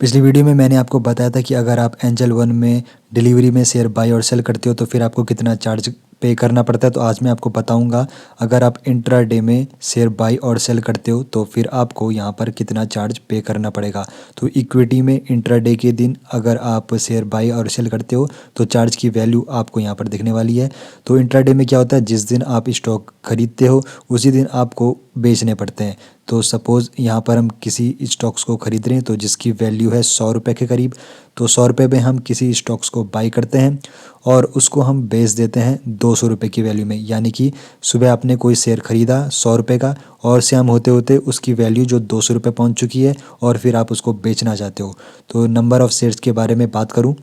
पिछली वीडियो में मैंने आपको बताया था कि अगर आप एंजल वन में डिलीवरी में शेयर बाई और सेल करते हो तो फिर आपको कितना चार्ज पे करना पड़ता है। तो आज मैं आपको बताऊंगा अगर आप इंट्रा डे में शेयर बाई और सेल करते हो तो फिर आपको यहाँ पर कितना चार्ज पे करना पड़ेगा। तो इक्विटी में इंट्रा डे के दिन अगर आप शेयर बाई और सेल करते हो तो चार्ज की वैल्यू आपको यहाँ पर दिखने वाली है। तो इंट्रा डे में क्या होता है, जिस दिन आप स्टॉक खरीदते हो उसी दिन आपको बेचने पड़ते हैं। तो सपोज़ यहाँ पर हम किसी स्टॉक्स को खरीद रहे हैं तो जिसकी वैल्यू है 100 रुपये के करीब। तो 100 रुपये में हम किसी स्टॉक्स को बाई करते हैं और उसको हम बेच देते हैं 200 रुपये की वैल्यू में। यानी कि सुबह आपने कोई शेयर खरीदा 100 रुपये का और शाम होते होते उसकी वैल्यू जो 200 रुपये पहुँच चुकी है और फिर आप उसको बेचना चाहते हो। तो नंबर ऑफ़ शेयर्स के बारे में बात करूँ,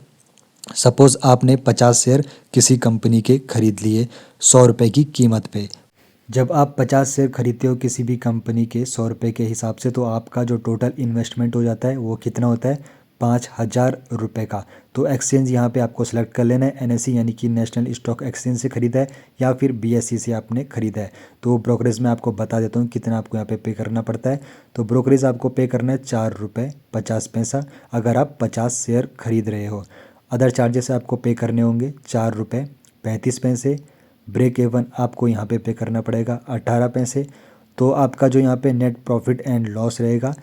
सपोज़ आपने 50 शेयर किसी कंपनी के खरीद लिए 100 रुपये की कीमत पे। जब आप 50 शेयर खरीदते हो किसी भी कंपनी के 100 रुपये के हिसाब से तो आपका जो टोटल इन्वेस्टमेंट हो जाता है वो कितना होता है, 5,000 रुपये का। तो एक्सचेंज यहाँ पे आपको सेलेक्ट कर लेना है, NSE यानी कि नेशनल स्टॉक एक्सचेंज से ख़रीदा है या फिर BSE से आपने ख़रीदा है। तो ब्रोकरेज में आपको बता देता हूँ कितना आपको यहाँ पे करना पड़ता है। तो ब्रोकरेज आपको पे करना है 4 रुपये 50 पैसा अगर आप 50 शेयर खरीद रहे हो। अदर चार्जेस आपको पे करने होंगे 4 रुपये 35 पैसे। ब्रेक एवन आपको यहाँ पे करना पड़ेगा 18 पैसे। तो आपका जो यहाँ पे नेट प्रॉफिट एंड लॉस रहेगा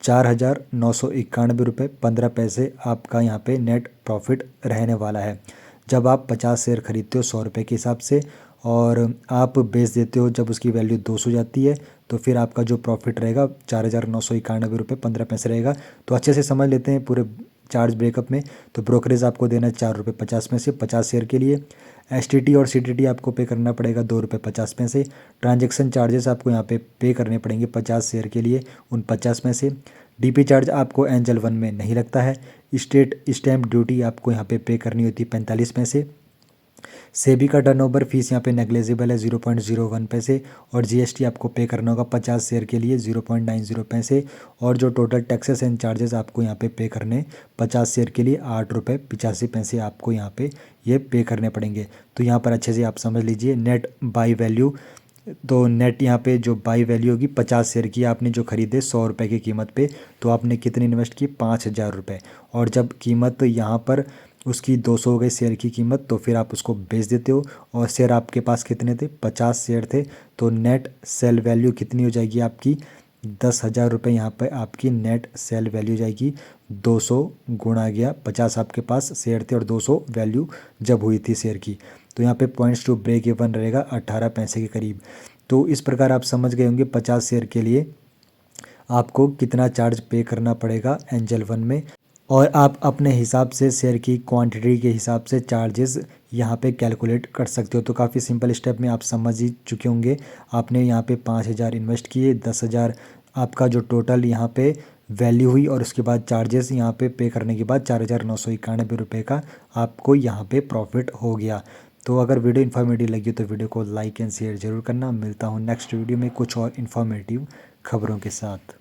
4,991 रुपये 15 पैसे आपका यहाँ पे नेट प्रॉफिट रहने वाला है। जब आप 50 शेयर खरीदते हो 100 रुपये के हिसाब से और आप बेच देते हो जब उसकी वैल्यू 200 जाती है तो फिर आपका जो प्रॉफिट रहेगा 4,991 रुपये 15 पैसे रहेगा। तो अच्छे से समझ लेते हैं पूरे चार्ज ब्रेकअप में। तो ब्रोकरेज आपको देना है 4 रुपये 50 पैसे 50 शेयर के लिए। STT और CTT आपको पे करना पड़ेगा 2 रुपये 50 पैसे। ट्रांजैक्शन चार्जेस आपको यहाँ पे करने पड़ेंगे 50 शेयर के लिए उन 50 पैसे। DP चार्ज आपको एंजल वन में नहीं लगता है। स्टेट स्टैम्प ड्यूटी आपको यहाँ पे करनी होती है 45 पैसे। सेबी का टर्नओवर फीस यहाँ पे नेग्लेजिबल है 0.01 पैसे और GST आपको पे करना होगा 50 शेयर के लिए 0.90 पैसे। और जो टोटल टैक्सेस एंड चार्जेस आपको यहाँ पे करने 50 शेयर के लिए 8 रुपये 85 पैसे आपको यहाँ पे ये पे करने पड़ेंगे। तो यहाँ पर अच्छे से आप समझ लीजिए नेट बाई वैल्यू। तो नेट यहाँ पे जो बाई वैल्यू होगी 50 शेयर की आपने जो खरीदे 100 रुपये की कीमत पे, तो आपने कितनी इन्वेस्ट की 5,000 रुपये। और जब कीमत यहाँ पर उसकी 200 हो गई शेयर की कीमत तो फिर आप उसको बेच देते हो। और शेयर आपके पास कितने थे, 50 शेयर थे। तो नेट सेल वैल्यू कितनी हो जाएगी आपकी, 10,000 रुपये यहाँ पर आपकी नेट सेल वैल्यू जाएगी। 200 गुणा गया 50 आपके पास शेयर थे और 200 वैल्यू जब हुई थी शेयर की। तो यहाँ पे पॉइंट्स टू ब्रेक इवन रहेगा 18 पैसे के करीब। तो इस प्रकार आप समझ गए होंगे 50 शेयर के लिए आपको कितना चार्ज पे करना पड़ेगा एंजल वन में। और आप अपने हिसाब से शेयर की क्वांटिटी के हिसाब से चार्जेस यहाँ पे कैलकुलेट कर सकते हो। तो काफ़ी सिंपल स्टेप में आप समझ ही चुके होंगे। आपने यहाँ पे 5,000 इन्वेस्ट किए, 10,000 आपका जो टोटल यहाँ पे वैल्यू हुई और उसके बाद चार्जेस यहाँ पे करने के बाद 4,991 रुपये का आपको यहाँ पे प्रॉफिट हो गया। तो अगर वीडियो इन्फॉर्मेटिव लगी तो वीडियो को लाइक एंड शेयर ज़रूर करना। मिलता हूँ नेक्स्ट वीडियो में कुछ और इन्फॉर्मेटिव खबरों के साथ।